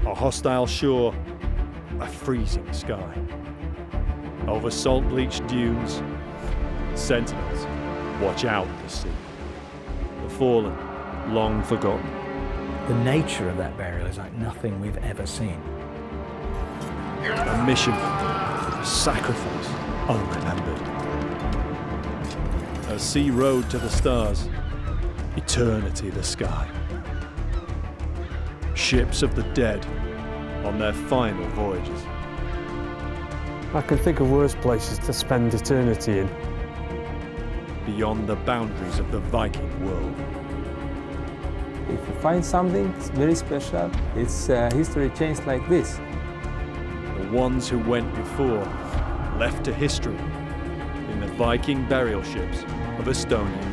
A hostile shore, a freezing sky. Over salt-bleached dunes, sentinels watch out the sea. The fallen, long forgotten. The nature of that burial is like nothing we've ever seen. A mission, a sacrifice, unremembered. A sea road to the stars, eternity the sky. Ships of the dead on their final voyages. I can think of worse places to spend eternity in. Beyond the boundaries of the Viking world. If you find something very special, it's history changed like this. The ones who went before left to history in the Viking burial ships of Estonia.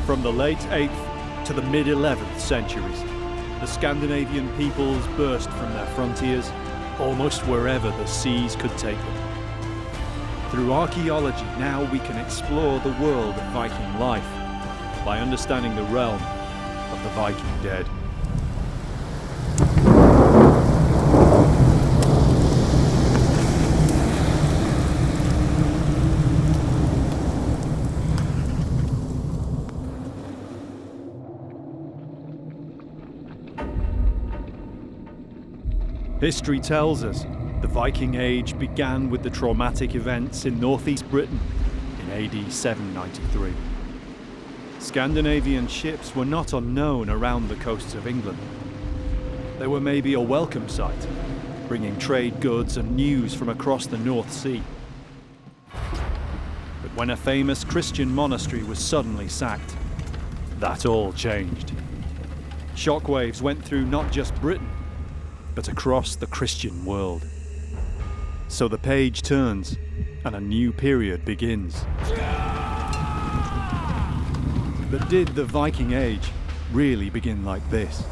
From the late 8th to the mid-11th centuries, the Scandinavian peoples burst from their frontiers almost wherever the seas could take them. Through archaeology, now we can explore the world of Viking life by understanding the realm of the Viking dead. History tells us the Viking Age began with the traumatic events in northeast Britain in AD 793. Scandinavian ships were not unknown around the coasts of England. They were maybe a welcome sight, bringing trade goods and news from across the North Sea. But when a famous Christian monastery was suddenly sacked, that all changed. Shockwaves went through not just Britain, but across the Christian world. So the page turns and a new period begins. But did the Viking Age really begin like this,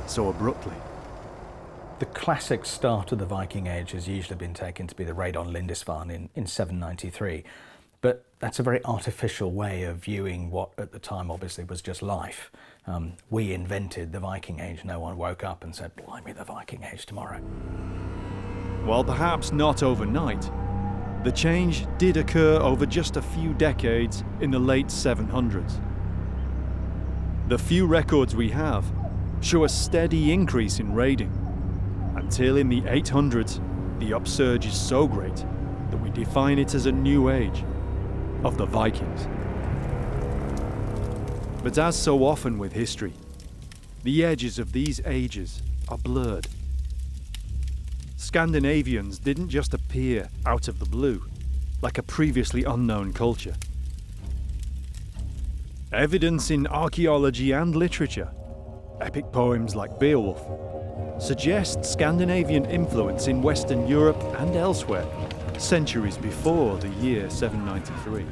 so abruptly? The classic start of the Viking Age has usually been taken to be the raid on Lindisfarne in 793. But that's a very artificial way of viewing what at the time obviously was just life. We invented the Viking Age. No one woke up and said, blimey, the Viking Age tomorrow. While perhaps not overnight, the change did occur over just a few decades in the late 700s. The few records we have show a steady increase in raiding, until in the 800s, the upsurge is so great that we define it as a new age of the Vikings. But as so often with history, the edges of these ages are blurred. Scandinavians didn't just appear out of the blue, like a previously unknown culture. Evidence in archaeology and literature, epic poems like Beowulf, suggest Scandinavian influence in Western Europe and elsewhere, centuries before the year 793.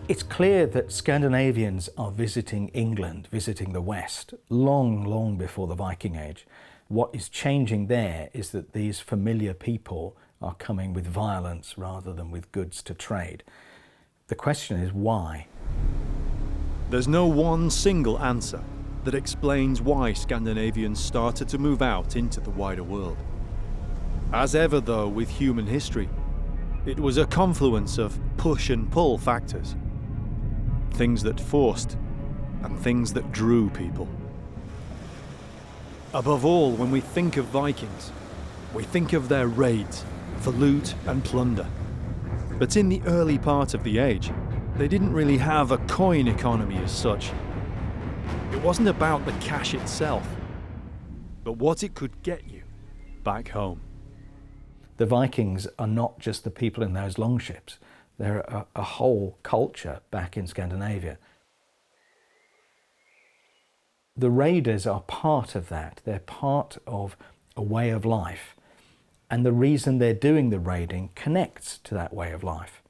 It's clear that Scandinavians are visiting England, visiting the West, long before the Viking Age. What is changing there is that these familiar people are coming with violence rather than with goods to trade. The question is why? There's no one single answer that explains why Scandinavians started to move out into the wider world. As ever though with human history, it was a confluence of push and pull factors. Things that forced and things that drew people. Above all, when we think of Vikings, we think of their raids for loot and plunder. But in the early part of the age, they didn't really have a coin economy as such. It wasn't about the cash itself, but what it could get you back home. The Vikings are not just the people in those longships. They're a whole culture back in Scandinavia. The raiders are part of that. They're part of a way of life. And the reason they're doing the raiding connects to that way of life.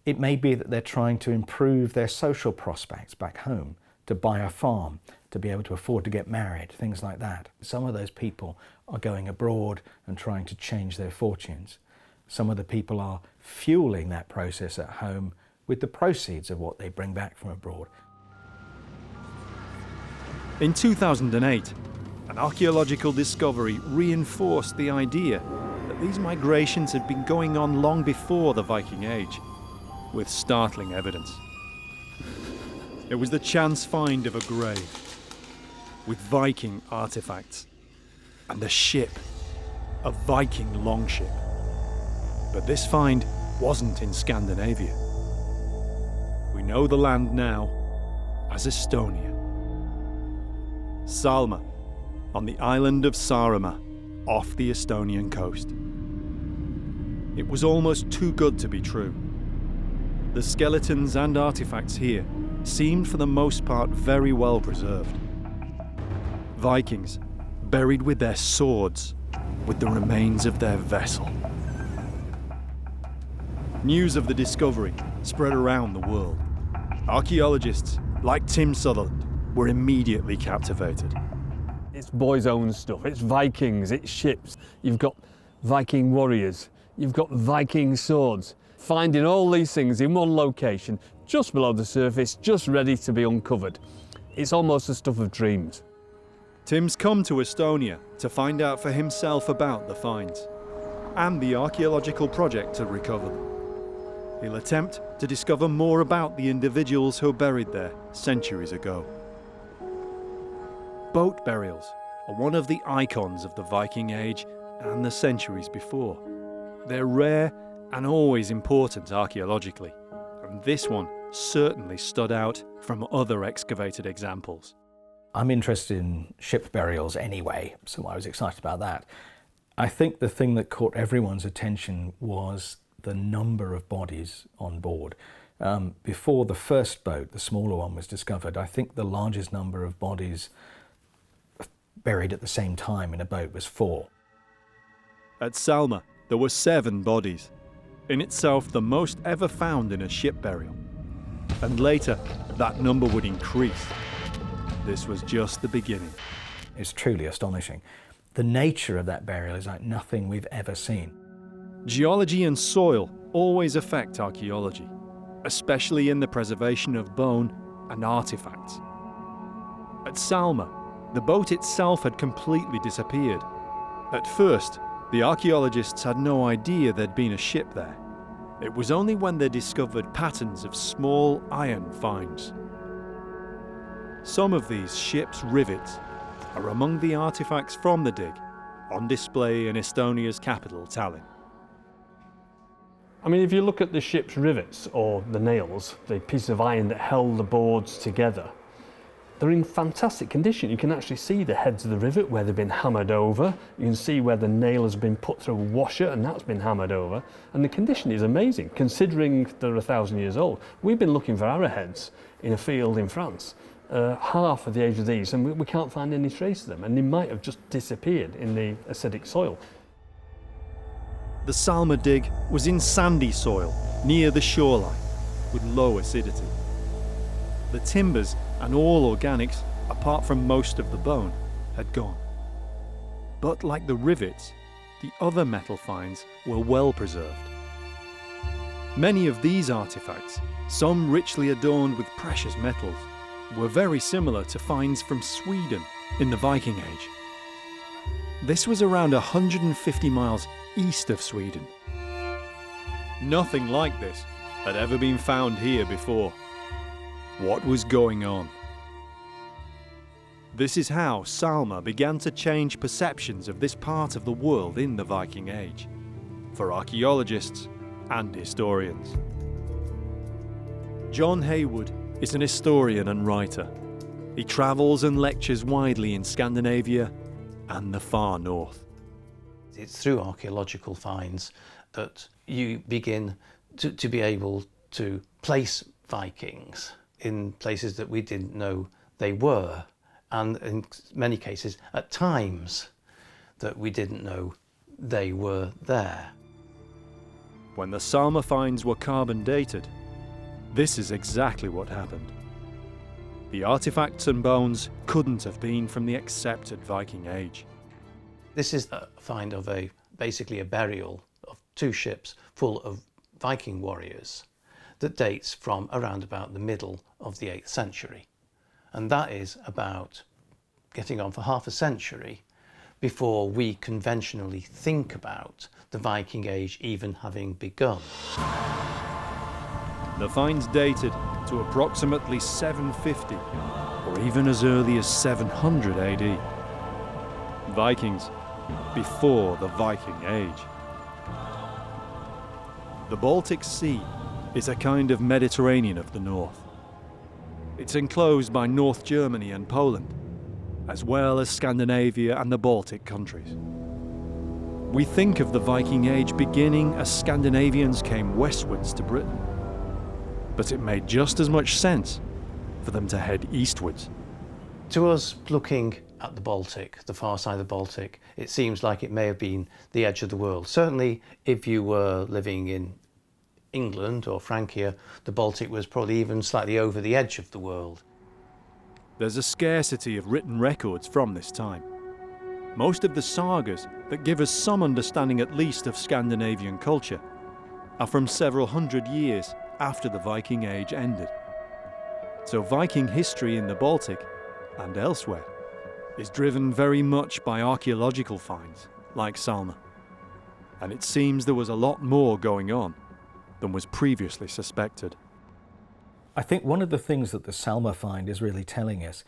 It may be that they're trying to improve their social prospects back home, to buy a farm, to be able to afford to get married, things like that. Some of those people are going abroad and trying to change their fortunes. Some of the people are fueling that process at home with the proceeds of what they bring back from abroad. In 2008, an archaeological discovery reinforced the idea that these migrations had been going on long before the Viking Age, with startling evidence. It was the chance find of a grave, with Viking artefacts, and a ship, a Viking longship. But this find wasn't in Scandinavia. We know the land now as Estonia. Salme, on the island of Saaremaa, off the Estonian coast. It was almost too good to be true. The skeletons and artifacts here seemed for the most part very well preserved. Vikings, buried with their swords, with the remains of their vessel. News of the discovery spread around the world. Archaeologists, like Tim Sutherland, were immediately captivated. It's boys' own stuff, it's Vikings, it's ships. You've got Viking warriors, you've got Viking swords. Finding all these things in one location, just below the surface, just ready to be uncovered. It's almost the stuff of dreams. Tim's come to Estonia to find out for himself about the finds and the archaeological project to recover them. He'll attempt to discover more about the individuals who are buried there centuries ago. Boat burials are one of the icons of the Viking Age and the centuries before. They're rare and always important archaeologically, and this one certainly stood out from other excavated examples. I'm interested in ship burials anyway, so I was excited about that. I think the thing that caught everyone's attention was the number of bodies on board. Before the first boat, the smaller one, was discovered, I think the largest number of bodies buried at the same time in a boat was 4. At Salme, there were 7 bodies, in itself the most ever found in a ship burial. And later, that number would increase. This was just the beginning. It's truly astonishing. The nature of that burial is like nothing we've ever seen. Geology and soil always affect archaeology, especially in the preservation of bone and artifacts. At Salme, the boat itself had completely disappeared. At first, the archaeologists had no idea there'd been a ship there. It was only when they discovered patterns of small iron finds. Some of these ship's rivets are among the artifacts from the dig, on display in Estonia's capital, Tallinn. I mean, if you look at the ship's rivets, or the nails, the piece of iron that held the boards together, they're in fantastic condition. You can actually see the heads of the rivet where they've been hammered over. You can see where the nail has been put through a washer and that's been hammered over. And the condition is amazing, considering they're 1,000 years old. We've been looking for arrowheads in a field in France, half of the age of these, and we can't find any trace of them. And they might have just disappeared in the acidic soil. The Salme dig was in sandy soil near the shoreline with low acidity. The timbers and all organics, apart from most of the bone, had gone. But like the rivets, the other metal finds were well preserved. Many of these artifacts, some richly adorned with precious metals, were very similar to finds from Sweden in the Viking Age. This was around 150 miles east of Sweden. Nothing like this had ever been found here before. What was going on? This is how Salme began to change perceptions of this part of the world in the Viking Age, for archaeologists and historians. John Haywood is an historian and writer. He travels and lectures widely in Scandinavia and the far north. It's through archaeological finds that you begin to be able to place Vikings in places that we didn't know they were, and in many cases at times that we didn't know they were there. When the Salme finds were carbon dated, this is exactly what happened. The artifacts and bones couldn't have been from the accepted Viking Age. This is a find of basically a burial of 2 ships full of Viking warriors that dates from around about the middle of the 8th century. And that is about getting on for half a century before we conventionally think about the Viking Age even having begun. The finds dated to approximately 750 or even as early as 700 AD. Vikings before the Viking Age. The Baltic Sea is a kind of Mediterranean of the north. It's enclosed by North Germany and Poland, as well as Scandinavia and the Baltic countries. We think of the Viking Age beginning as Scandinavians came westwards to Britain, but it made just as much sense for them to head eastwards. To us, looking at the Baltic, the far side of the Baltic, it seems like it may have been the edge of the world. Certainly, if you were living in England or Francia, the Baltic was probably even slightly over the edge of the world. There's a scarcity of written records from this time. Most of the sagas that give us some understanding at least of Scandinavian culture are from several hundred years after the Viking Age ended. So Viking history in the Baltic and elsewhere is driven very much by archaeological finds like Salme. And it seems there was a lot more going on than was previously suspected. I think one of the things that the Salme find is really telling us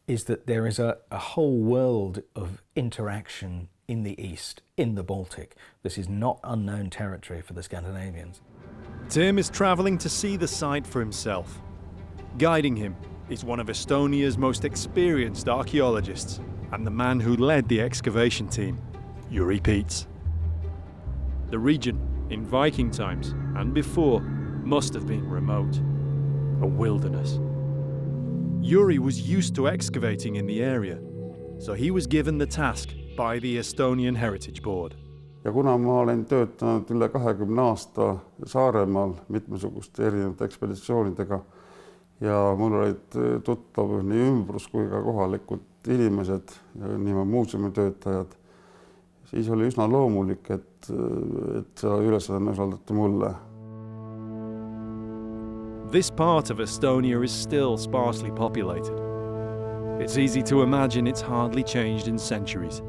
is that there is a whole world of interaction in the east, in the Baltic. This is not unknown territory for the Scandinavians. Tim is travelling to see the site for himself. Guiding him is one of Estonia's most experienced archaeologists and the man who led the excavation team, Jüri Piets. The region, in Viking times and before, must have been remote, a wilderness. Jüri was used to excavating in the area, so he was given the task by the Estonian Heritage Board. Ja kuna ma olen töötanud üle 20 aasta Saaremaal mitmesuguste erinevate ekspeditsioonidega ja mul olid tuttav nii ümbrus kui ka kohalikud inimesed ja nii muuseumitöötajad, siis oli üsna loomulik, et see ülesanne usaldati mulle. This part of Estonia is still sparsely populated. It's easy to imagine it's hardly changed in centuries.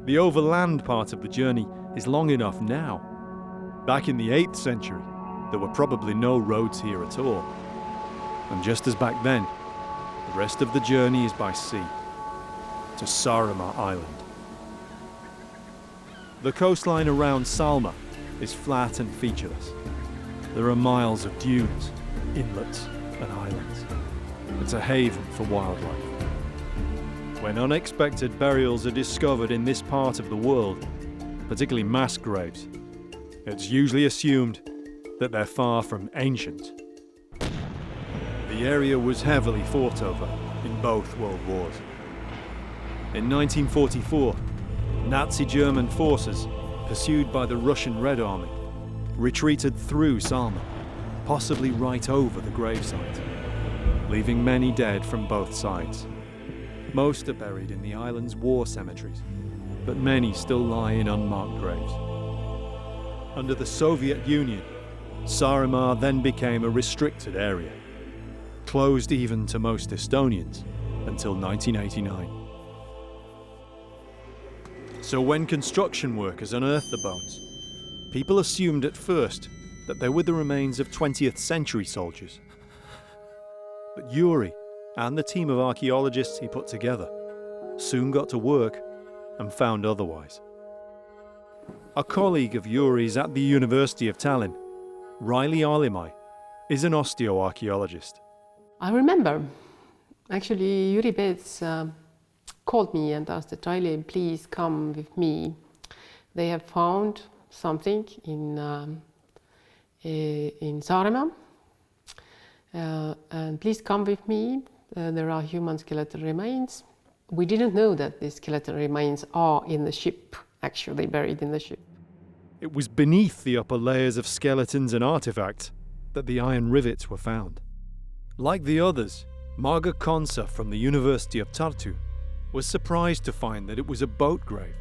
The overland part of the journey is long enough now. Back in the 8th century, there were probably no roads here at all. And just as back then, the rest of the journey is by sea, to Saaremaa Island. The coastline around Salme is flat and featureless. There are miles of dunes, inlets and islands. It's a haven for wildlife. When unexpected burials are discovered in this part of the world, particularly mass graves, it's usually assumed that they're far from ancient. The area was heavily fought over in both World Wars. In 1944, Nazi German forces, pursued by the Russian Red Army, retreated through Salme, possibly right over the gravesite, leaving many dead from both sides. Most are buried in the island's war cemeteries, but many still lie in unmarked graves. Under the Soviet Union, Saaremaa then became a restricted area, closed even to most Estonians until 1989. So when construction workers unearthed the bones, people assumed at first that they were the remains of 20th century soldiers. But Jüri and the team of archaeologists he put together soon got to work and found otherwise. A colleague of Jüri's at the University of Tallinn, Raili Alimai, is an osteoarchaeologist. I remember, actually, Jüri Piets called me and asked that, Raili, please come with me. They have found something in Saaremaa, and please come with me. There are human skeletal remains. We didn't know that these skeletal remains are in the ship, actually buried in the ship. It was beneath the upper layers of skeletons and artefacts that the iron rivets were found. Like the others, Marga Konsa from the University of Tartu was surprised to find that it was a boat grave.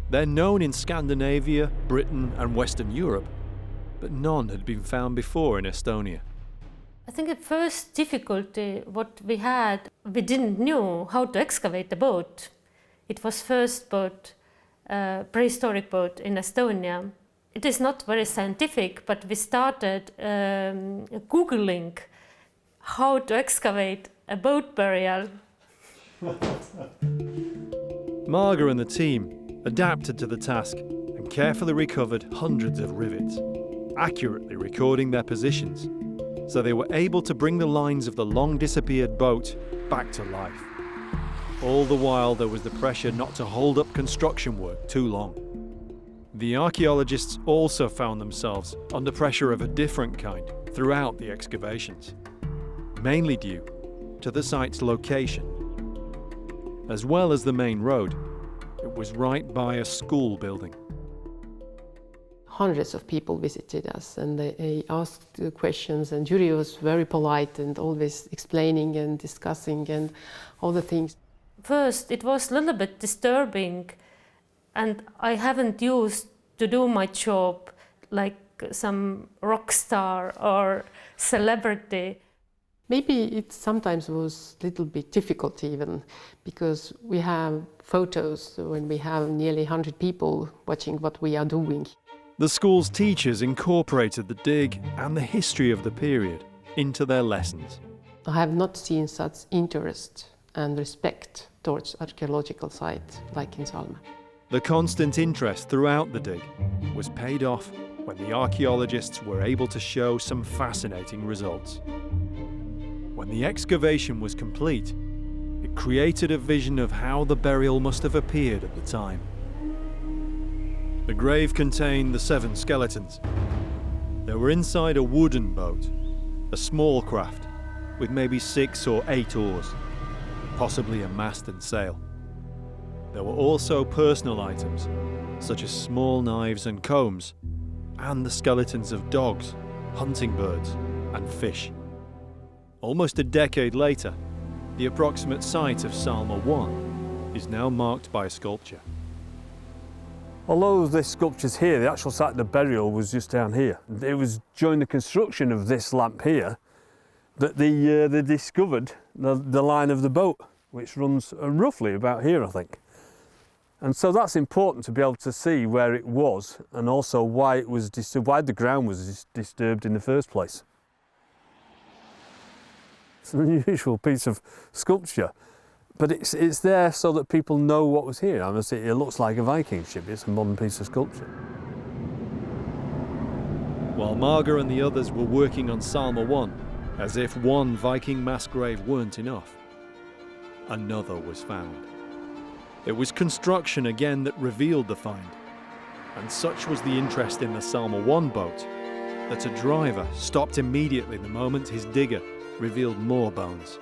They're known in Scandinavia, Britain and Western Europe, but none had been found before in Estonia. I think the first difficulty what we had we didn't know how to excavate the boat. It was first boat, prehistoric boat in Estonia. It is not very scientific, but we started Googling how to excavate a boat burial. Marga and the team adapted to the task and carefully recovered hundreds of rivets, accurately recording their positions, so they were able to bring the lines of the long-disappeared boat back to life. All the while there was the pressure not to hold up construction work too long. The archaeologists also found themselves under pressure of a different kind throughout the excavations, mainly due to the site's location. As well as the main road, it was right by a school building. Hundreds of people visited us and they asked questions, and jury was very polite and always explaining and discussing and all the things. First, it was a little bit disturbing, and I haven't used to do my job like some rock star or celebrity. Maybe it sometimes was a little bit difficult even, because we have photos when we have nearly 100 people watching what we are doing. The school's teachers incorporated the dig and the history of the period into their lessons. I have not seen such interest and respect towards archaeological sites like in Salme. The constant interest throughout the dig was paid off when the archaeologists were able to show some fascinating results. When the excavation was complete, it created a vision of how the burial must have appeared at the time. The grave contained the 7 skeletons. They were inside a wooden boat, a small craft with maybe 6 or 8 oars, possibly a mast and sail. There were also personal items, such as small knives and combs, and the skeletons of dogs, hunting birds, and fish. Almost a decade later, the approximate site of Salme 1 is now marked by a sculpture. Although this sculpture's here, the actual site of the burial was just down here. It was during the construction of this lamp here that they discovered the line of the boat, which runs roughly about here, I think. And so that's important to be able to see where it was and also why it was why the ground was disturbed in the first place. It's an unusual piece of sculpture, but it's there so that people know what was here. I mean, it looks like a Viking ship. It's a modern piece of sculpture. While Marga and the others were working on Salme 1, as if one Viking mass grave weren't enough, another was found. It was construction again that revealed the find, and such was the interest in the Salme 1 boat that a driver stopped immediately the moment his digger revealed more bones.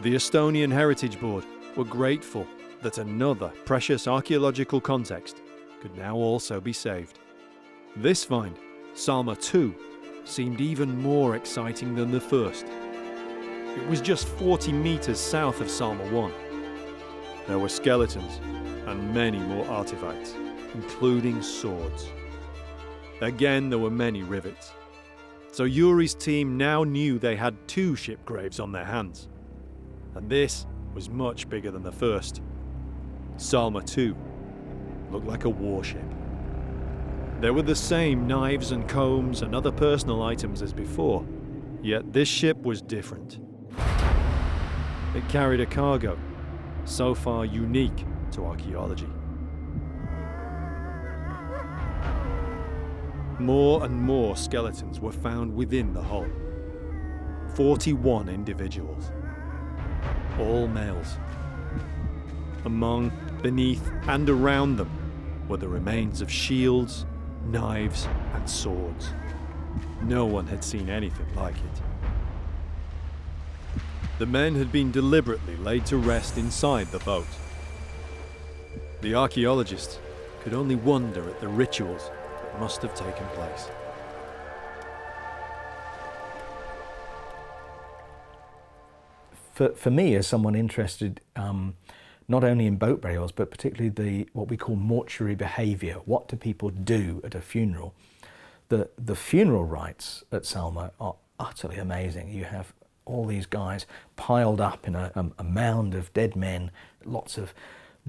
The Estonian Heritage Board were grateful that another precious archaeological context could now also be saved. This find, Salme 2, seemed even more exciting than the first. It was just 40 meters south of Salme 1. There were skeletons and many more artifacts, including swords. Again, there were many rivets. So Yuri's team now knew they had 2 ship graves on their hands. And this was much bigger than the first. Salme 2 looked like a warship. There were the same knives and combs and other personal items as before, yet this ship was different. It carried a cargo, so far unique to archaeology. More and more skeletons were found within the hull. 41 individuals, all males. Among, beneath, and around them were the remains of shields, knives, and swords. No one had seen anything like it. The men had been deliberately laid to rest inside the boat. The archaeologists could only wonder at the rituals that must have taken place. For me, as someone interested not only in boat burials, but particularly what we call mortuary behaviour, what do people do at a funeral? The funeral rites at Salme are utterly amazing. You have all these guys piled up in a mound of dead men, lots of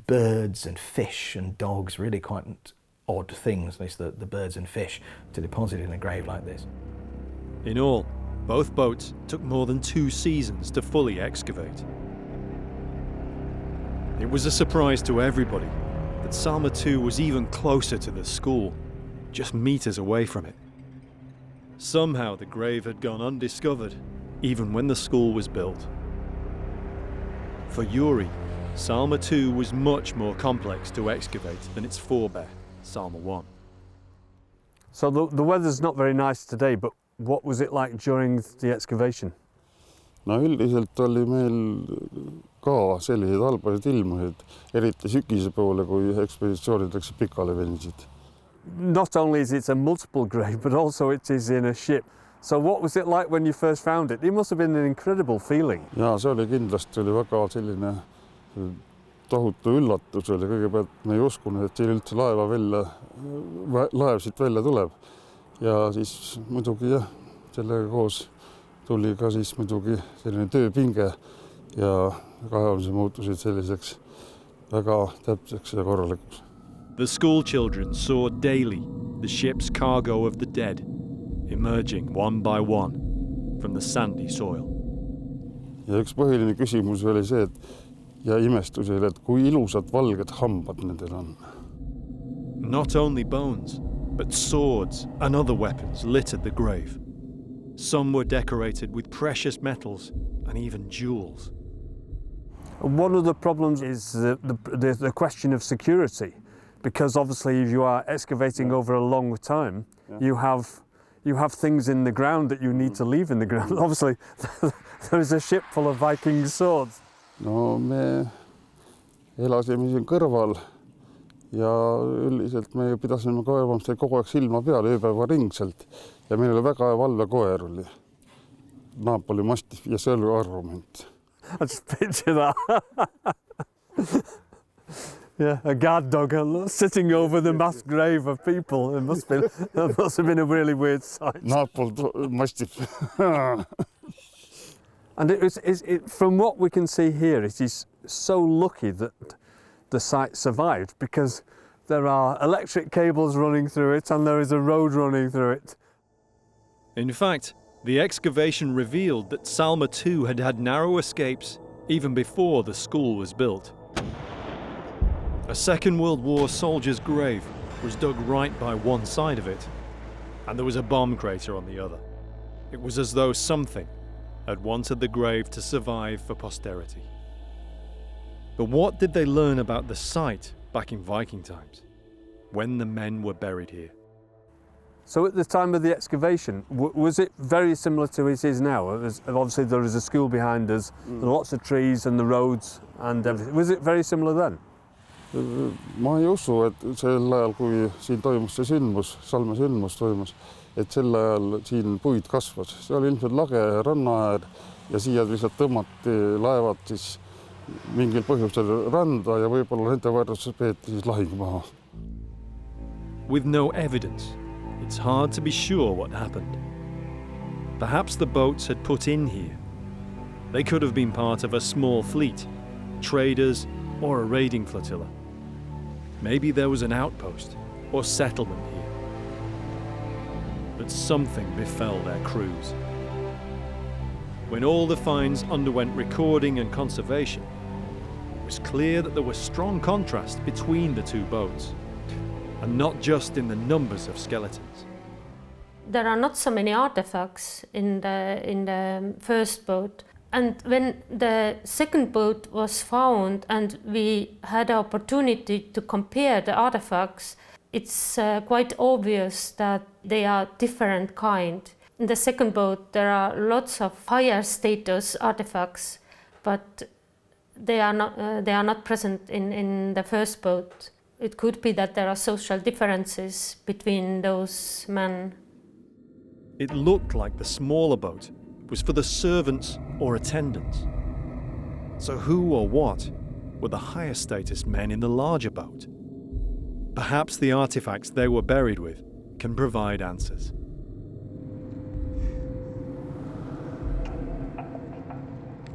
birds and fish and dogs, really quite odd things, at least the birds and fish, to deposit in a grave like this. In all, both boats took more than 2 seasons to fully excavate. It was a surprise to everybody that Salme 2 was even closer to the school, just meters away from it. Somehow the grave had gone undiscovered, even when the school was built. For Yuri, Salme 2 was much more complex to excavate than its forebear, Salme 1. So the weather's not very nice today, but what was it like during the excavation? No üldiselt oli meil ka selliseid halbasid ilmasid, eriti sügise poole, kui ekspeditsioonid läksid pikale venisid. Not only is it a multiple grave, but also it is in a ship. So what was it like when you first found it? It must have been an incredible feeling. Ja see oli kindlasti väga selline tohutu üllatus oli. Kõigepealt me ei uskunud, et siin üldse laev siit välja tuleb. Ja siis muidugi jah, sellega koos tuli ka siis muidugi selline tööpinge ja kaevamise muutusid selliseks väga täpseks ja korralikuks. The school children saw daily the ship's cargo of the dead emerging one by one from the sandy soil. Ja üks põhiline küsimus oli see, ja imestus oli, et kui ilusad valged hambad nendel on. Not only bones, but swords and other weapons littered the grave. Some were decorated with precious metals and even jewels. One of the problems is the question of security, because obviously if you are excavating over a long time, you have things in the ground that you need to leave in the ground. Obviously, there is a ship full of Viking swords. No me elasime siin kõrval ja üldiselt me pidasime kaevamist kogu aeg silma peal ööpäeva ringselt ja meil oli väga hea valvekoer oli. Napoli mastif ja see oli argument. I just picture that. Yeah, a guard dog sitting over the mass grave of people. It must have been a really weird sight. Napoli mastif. And from what we can see here, it is so lucky that the site survived, because there are electric cables running through it and there is a road running through it. In fact, the excavation revealed that Salme 2 had had narrow escapes even before the school was built. A Second World War soldier's grave was dug right by one side of it, and there was a bomb crater on the other. It was as though something had wanted the grave to survive for posterity. But what did they learn about the site back in Viking times, when the men were buried here? So at the time of the excavation, was it very similar to it is now? Obviously there is a school behind us, lots of trees and the roads and everything. Was it very similar then? Ma ei usu, et sel ajal, kui siin toimus see sündmus, Salme sündmus toimus, et sel ajal siin puid kasvas. See oli ilmselt lage rannaäär ja siia lihtsalt tõmmati laevad siis mingil põhjusel randa ja võib-olla nende võrdluses peeti siis lahing maha. With no evidence, it's hard to be sure what happened. Perhaps the boats had put in here. They could have been part of a small fleet, traders, or a raiding flotilla. Maybe there was an outpost or settlement here. But something befell their crews. When all the finds underwent recording and conservation, it was clear that there was strong contrast between the two boats, and not just in the numbers of skeletons. There are not so many artifacts in the first boat. And when the second boat was found and we had the opportunity to compare the artifacts, it's quite obvious that they are different kind. In the second boat there are lots of higher status artifacts, but they are not present in the first boat. It could be that there are social differences between those men. It looked like the smaller boat was for the servants or attendants. So who or what were the higher status men in the larger boat? Perhaps the artifacts they were buried with can provide answers.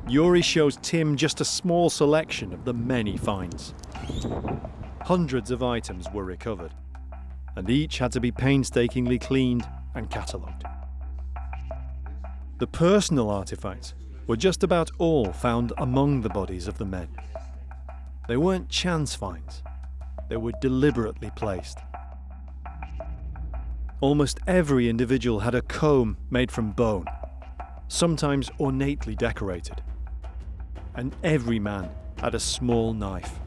Yuri shows Tim just a small selection of the many finds. Hundreds of items were recovered, and each had to be painstakingly cleaned and catalogued. The personal artefacts were just about all found among the bodies of the men. They weren't chance finds, they were deliberately placed. Almost every individual had a comb made from bone, sometimes ornately decorated. And every man had a small knife.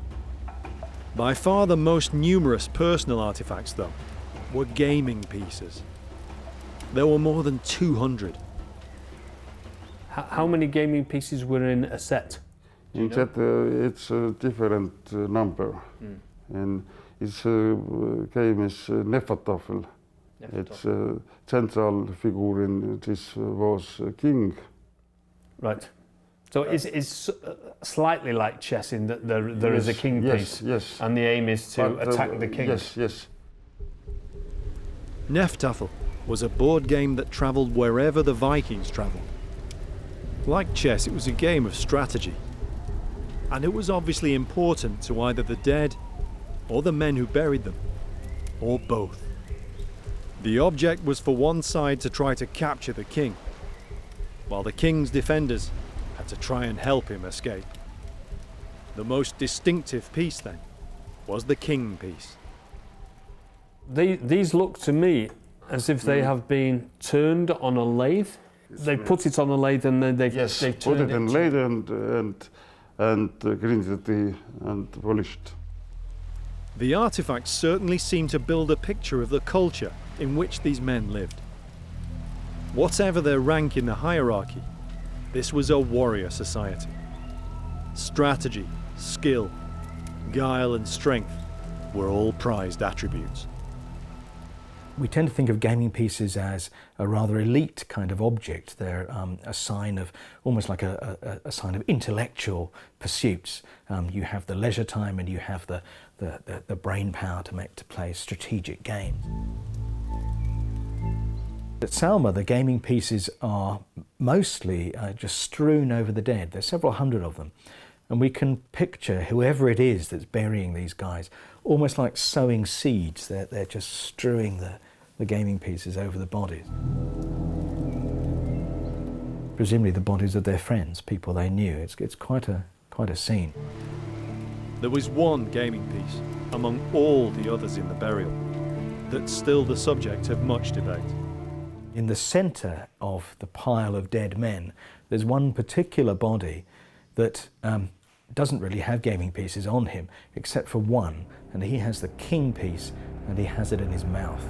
By far the most numerous personal artefacts, though, were gaming pieces. There were more than 200. How many gaming pieces were in a set? In set, it's a different number. And its game is Nefatafel. It's central figure in this was king. Right. So it's slightly like chess in that there is a king piece, yes, and the aim is to attack the king. Yes. Nefatafel was a board game that travelled wherever the Vikings travelled. Like chess, it was a game of strategy. And it was obviously important to either the dead or the men who buried them, or both. The object was for one side to try to capture the king, while the king's defenders had to try and help him escape. The most distinctive piece then was the king piece. These look to me as if they have been turned on a lathe. They put it on a lathe and then they've turned put it in lathe and grinded and polished. The artifacts certainly seem to build a picture of the culture in which these men lived. Whatever their rank in the hierarchy, this was a warrior society. Strategy, skill, guile and strength were all prized attributes. We tend to think of gaming pieces as a rather elite kind of object. They're a sign of, almost like a sign of intellectual pursuits. You have the leisure time and you have the brain power to play strategic games. At Salme, the gaming pieces are mostly just strewn over the dead. There's several hundred of them. And we can picture whoever it is that's burying these guys, almost like sowing seeds. They're just strewing the gaming pieces over the bodies. Presumably the bodies of their friends, people they knew. It's quite a scene. There was one gaming piece among all the others in the burial that's still the subject of much debate. In the centre of the pile of dead men, there's one particular body that doesn't really have gaming pieces on him, except for one, and he has the king piece, and he has it in his mouth.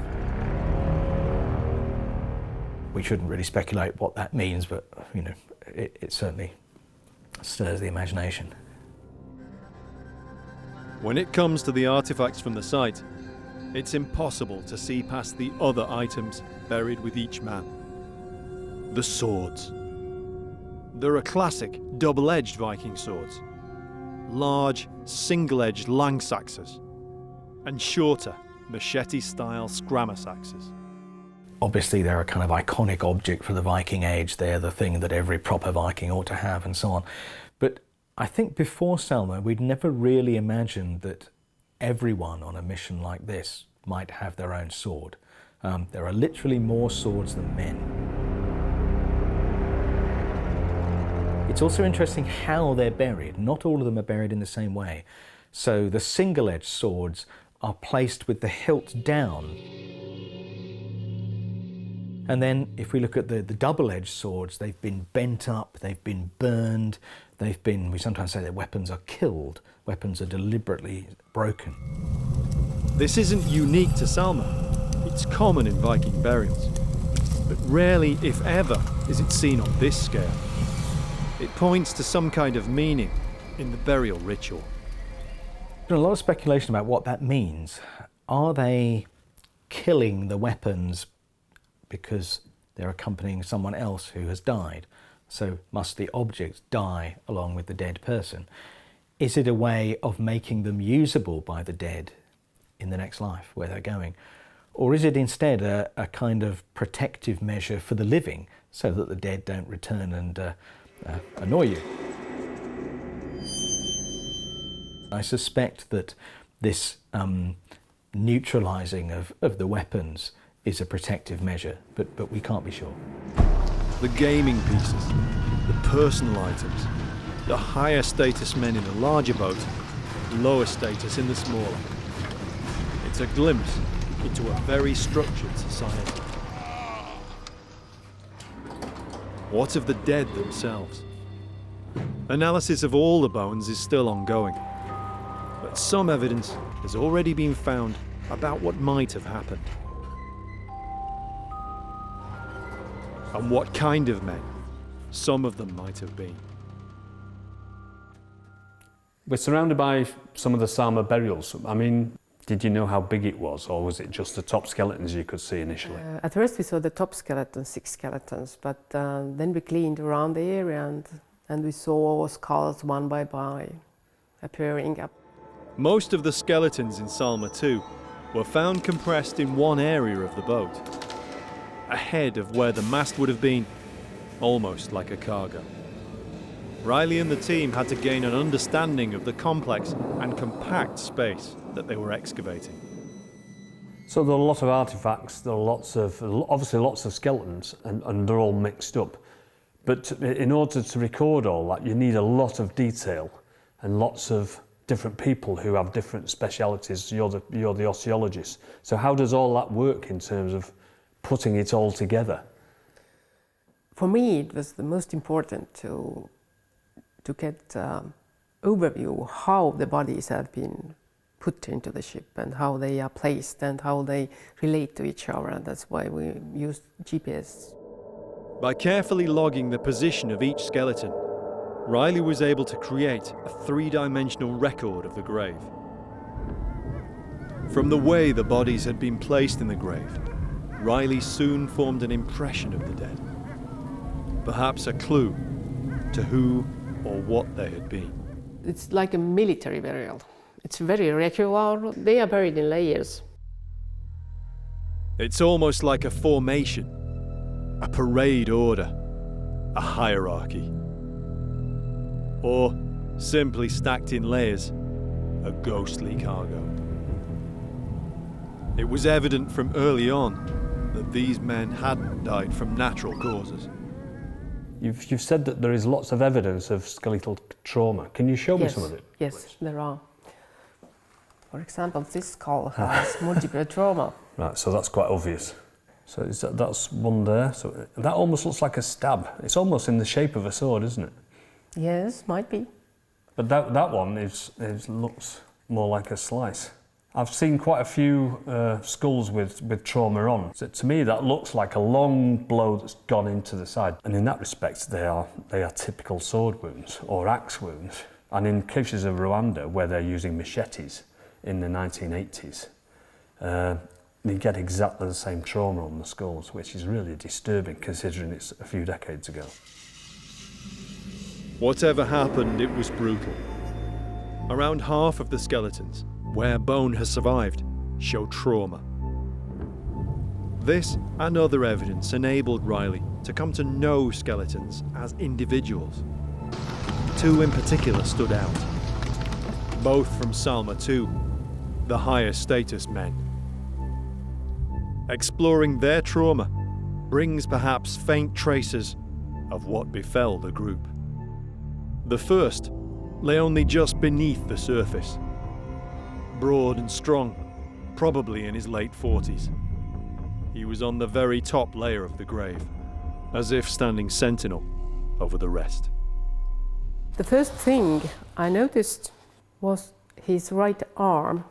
We shouldn't really speculate what that means, but you know, it certainly stirs the imagination. When it comes to the artifacts from the site, it's impossible to see past the other items buried with each man. The swords. There are classic double-edged Viking swords, large single-edged langsaxes, and shorter machete-style scrammus axes. Obviously they're a kind of iconic object for the Viking age. They're the thing that every proper Viking ought to have and so on. But I think before Salme, we'd never really imagined that everyone on a mission like this might have their own sword. There are literally more swords than men. It's also interesting how they're buried. Not all of them are buried in the same way. So the single-edged swords are placed with the hilt down. And then if we look at the double-edged swords, they've been bent up, they've been burned, we sometimes say that weapons are killed, weapons are deliberately broken. This isn't unique to Salme. It's common in Viking burials. But rarely, if ever, is it seen on this scale. It points to some kind of meaning in the burial ritual. There's been a lot of speculation about what that means. Are they killing the weapons because they're accompanying someone else who has died? So must the objects die along with the dead person? Is it a way of making them usable by the dead in the next life, where they're going? Or is it instead a kind of protective measure for the living, so that the dead don't return and annoy you? I suspect that this neutralising of the weapons is a protective measure, but we can't be sure. The gaming pieces, the personal items, the higher status men in the larger boat, lower status in the smaller. It's a glimpse into a very structured society. What of the dead themselves? Analysis of all the bones is still ongoing, but some evidence has already been found about what might have happened. And what kind of men some of them might have been. We're surrounded by some of the Salme burials. I mean, did you know how big it was, or was it just the top skeletons you could see initially? At first we saw the top skeletons, 6 skeletons, but then we cleaned around the area and we saw skulls one by one appearing up. Most of the skeletons in Salme 2 were found compressed in one area of the boat, ahead of where the mast would have been, almost like a cargo. Riley and the team had to gain an understanding of the complex and compact space that they were excavating. So there are a lot of artefacts, there are obviously lots of skeletons, and they're all mixed up. But in order to record all that, you need a lot of detail and lots of different people who have different specialities. You're the archaeologist. So how does all that work in terms of putting it all together? For me, it was the most important to get overview how the bodies have been put into the ship and how they are placed and how they relate to each other, and that's why we used GPS. By carefully logging the position of each skeleton, Riley was able to create a 3-dimensional record of the grave. From the way the bodies had been placed in the grave, Riley soon formed an impression of the dead, perhaps a clue to who or what they had been. It's like a military burial. It's very regular. They are buried in layers. It's almost like a formation, a parade order, a hierarchy. Or, simply stacked in layers, a ghostly cargo. It was evident from early on that these men hadn't died from natural causes. You've said that there is lots of evidence of skeletal trauma. Can you show me some of it? Yes, please? there are. For example, this skull has multiple trauma. Right, so that's quite obvious. So that's one there. So that almost looks like a stab. It's almost in the shape of a sword, isn't it? Yes, might be. But that one looks more like a slice. I've seen quite a few skulls with trauma on. So to me, that looks like a long blow that's gone into the side. And in that respect, they are typical sword wounds or axe wounds. And in cases of Rwanda, where they're using machetes in the 1980s, you get exactly the same trauma on the skulls, which is really disturbing considering it's a few decades ago. Whatever happened, it was brutal. Around half of the skeletons, where bone has survived, show trauma. This and other evidence enabled Riley to come to know skeletons as individuals. 2 in particular stood out, both from Salme 2, the higher status men. Exploring their trauma brings perhaps faint traces of what befell the group. The first lay only just beneath the surface. Broad and strong, probably in his late 40s. He was on the very top layer of the grave, as if standing sentinel over the rest. The first thing I noticed was his right arm.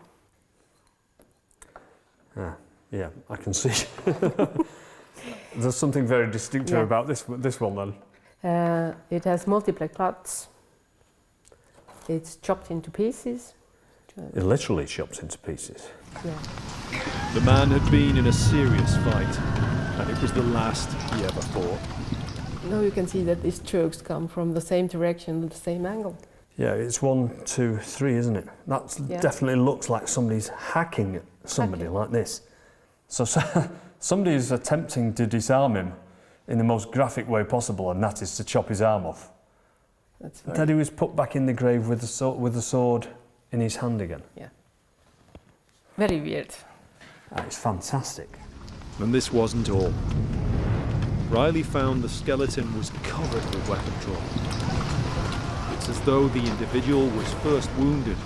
Yeah, I can see. There's something very distinctive about this one then. It has multiple cuts. It's chopped into pieces. It literally chops into pieces. Yeah. The man had been in a serious fight, and it was the last he ever fought. Now you can see that these strokes come from the same direction, the same angle. Yeah, it's 1, 2, 3, isn't it? That definitely looks like somebody's hacking at somebody like this. So somebody is attempting to disarm him in the most graphic way possible, and that is to chop his arm off. That's very... Then he was put back in the grave with the sword in his hand again. Yeah. Very weird. That is fantastic. And this wasn't all. Riley found the skeleton was covered with weapon trauma. It's as though the individual was first wounded,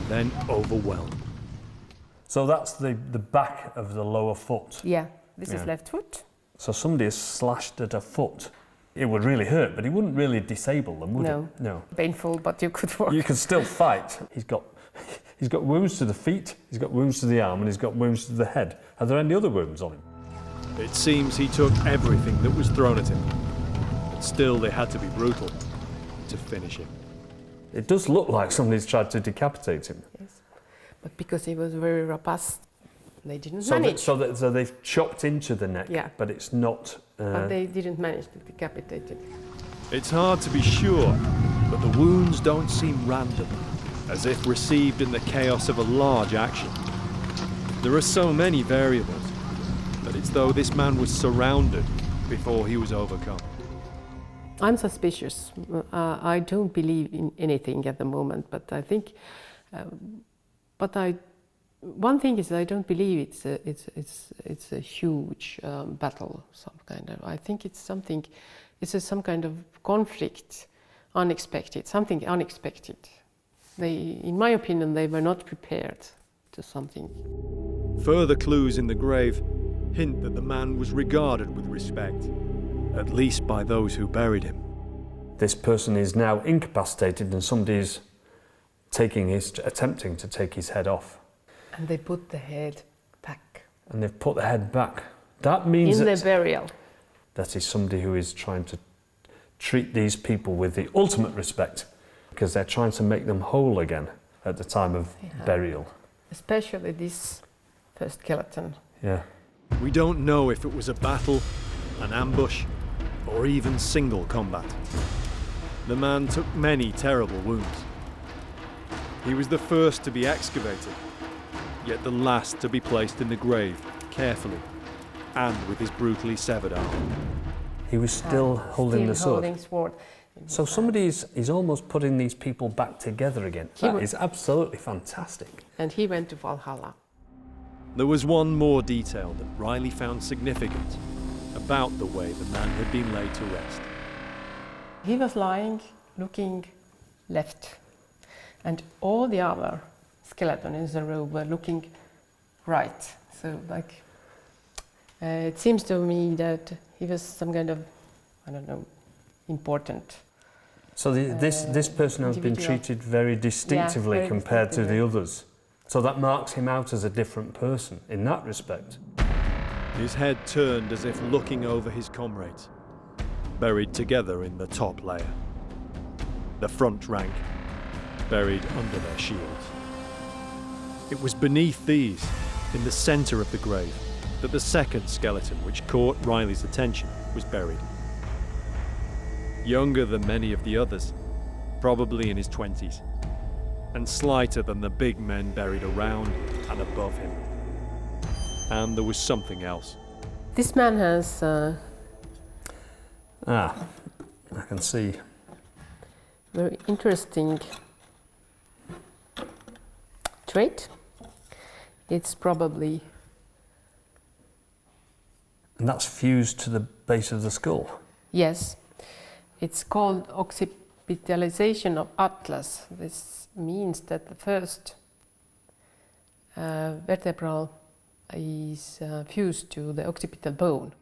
then overwhelmed. So that's the back of the lower foot. Yeah, this is Yeah. left foot. So somebody has slashed at a foot. It would really hurt, but it wouldn't really disable them, would No. it? No. Painful, but you could work. You can still fight. He's got wounds to the feet, he's got wounds to the arm, and he's got wounds to the head. Are there any other wounds on him? It seems he took everything that was thrown at him, but still they had to be brutal to finish him. It does look like somebody's tried to decapitate him. Yes. But because he was very robust, they didn't So, manage. so they've chopped into the neck, Yeah. but it's not... But they didn't manage to decapitate it. It's hard to be sure, but the wounds don't seem random, as if received in the chaos of a large action. There are so many variables, but it's though this man was surrounded before he was overcome. I'm suspicious. I don't believe in anything at the moment, but I think, one thing is I don't believe it's a huge battle, some kind of. I think it's something, some kind of conflict, unexpected, something unexpected. In my opinion, they were not prepared to something. Further clues in the grave hint that the man was regarded with respect, at least by those who buried him. This person is now incapacitated and somebody's attempting to take his head off. And they put the head back. And they've put the head back. That means in the burial. That is somebody who is trying to treat these people with the ultimate respect, because they're trying to make them whole again at the time of burial. Especially this first skeleton. Yeah. We don't know if it was a battle, an ambush, or even single combat. The man took many terrible wounds. He was the first to be excavated, yet the last to be placed in the grave carefully and with his brutally severed arm. He was still holding the sword. Holding sword. So somebody is almost putting these people back together again. That is absolutely fantastic. And he went to Valhalla. There was one more detail that Riley found significant about the way the man had been laid to rest. He was lying, looking left, and all the other skeletons in the row were looking right. So, it seems to me that he was some kind of, I don't know, important. So this person has been individual. treated very distinctively very compared to the distinctively. others. So that marks him out as a different person in that respect. His head turned as if looking over his comrades, buried together in the top layer. The front rank, buried under their shields. It was beneath these, in the centre of the grave, that the second skeleton, which caught Riley's attention, was buried. Younger than many of the others, probably in his 20s, and slighter than the big men buried around and above him. And there was something else. This man has I can see. very interesting trait. It's probably, And that's fused to the base of the skull. yes, it's called occipitalization of atlas. This means that the first vertebral is fused to the occipital bone.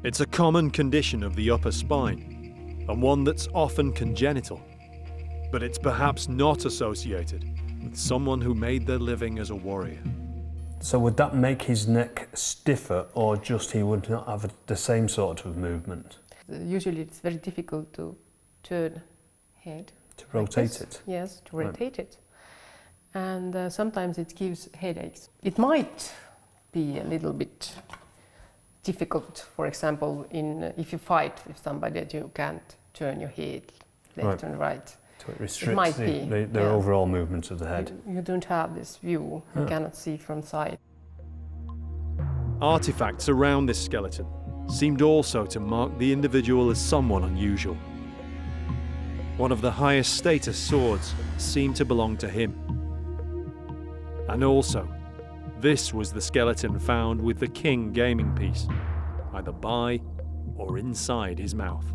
It's a common condition of the upper spine, and one that's often congenital. But it's perhaps not associated with someone who made their living as a warrior. So would that make his neck stiffer, or just he would not have the same sort of movement? Usually it's very difficult to turn head. To like rotate this. it? Yes, to Right. rotate it. And sometimes it gives headaches. It might be a little bit difficult, for example, if you fight with somebody that you can't turn your head left and right. So it restricts might the be, overall movement of the head. You don't have this view, you cannot see from side. Artifacts around this skeleton seemed also to mark the individual as someone unusual. One of the highest status swords seemed to belong to him. And also, this was the skeleton found with the king gaming piece, either by or inside his mouth.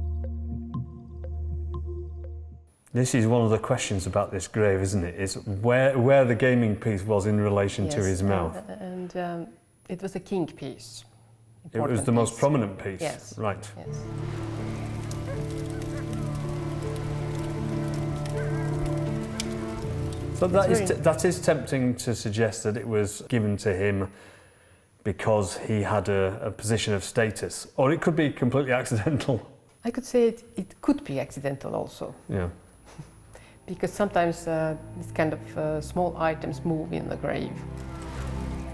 This is one of the questions about this grave, isn't it? Is where the gaming piece was in relation to his mouth. And it was a king piece. It was the most prominent piece. Yes. Right. Yes. So that is tempting to suggest that it was given to him because he had a position of status, or it could be completely accidental. I could say it could be accidental also. Yeah. Because sometimes these kind of small items move in the grave.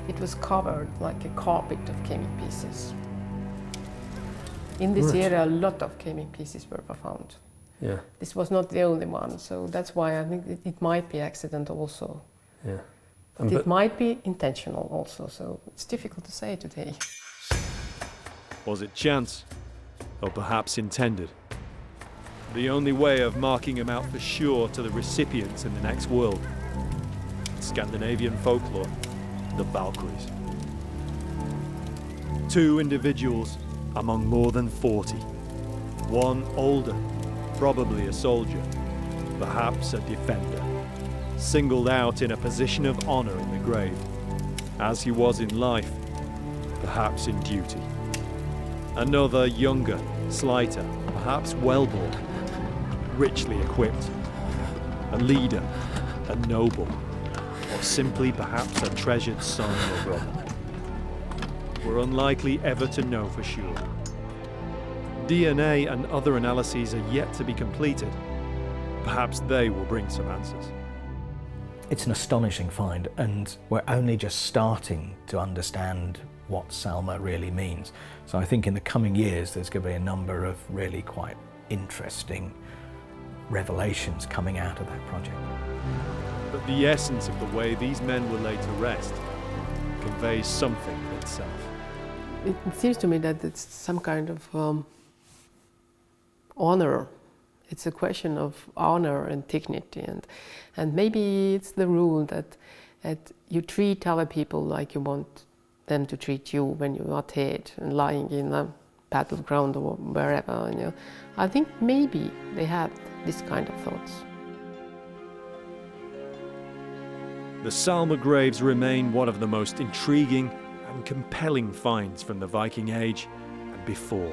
It was covered like a carpet of gaming pieces. In this area, a lot of gaming pieces were found. Yeah. This was not the only one, so that's why I think it might be accidental also. Yeah. It might be intentional also, so it's difficult to say today. Was it chance? Or perhaps intended? The only way of marking him out for sure to the recipients in the next world. Scandinavian folklore, the Valkyries. 2 individuals among more than 40. One older, probably a soldier, perhaps a defender, singled out in a position of honor in the grave, as he was in life, perhaps in duty. Another younger, slighter, perhaps well-born, richly equipped, a leader, a noble, or simply perhaps a treasured son or brother. We're unlikely ever to know for sure. DNA and other analyses are yet to be completed. Perhaps they will bring some answers. It's an astonishing find, and we're only just starting to understand what Salme really means. So I think in the coming years there's going to be a number of really quite interesting revelations coming out of that project. But the essence of the way these men were laid to rest conveys something in itself. It seems to me that it's some kind of honor. It's a question of honor and dignity, and maybe it's the rule that you treat other people like you want them to treat you when you are dead and lying in a battleground or wherever. You know. I think maybe they had this kind of thoughts. The Salme graves remain one of the most intriguing and compelling finds from the Viking Age and before.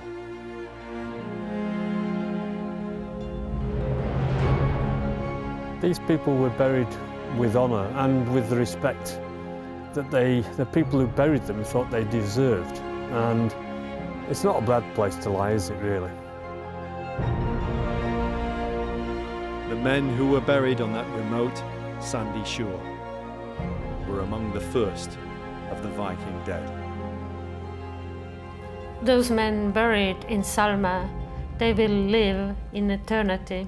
These people were buried with honour and with the respect that the people who buried them thought they deserved. And it's not a bad place to lie, is it really? The men who were buried on that remote, sandy shore were among the first of the Viking dead. Those men buried in Salme, they will live in eternity.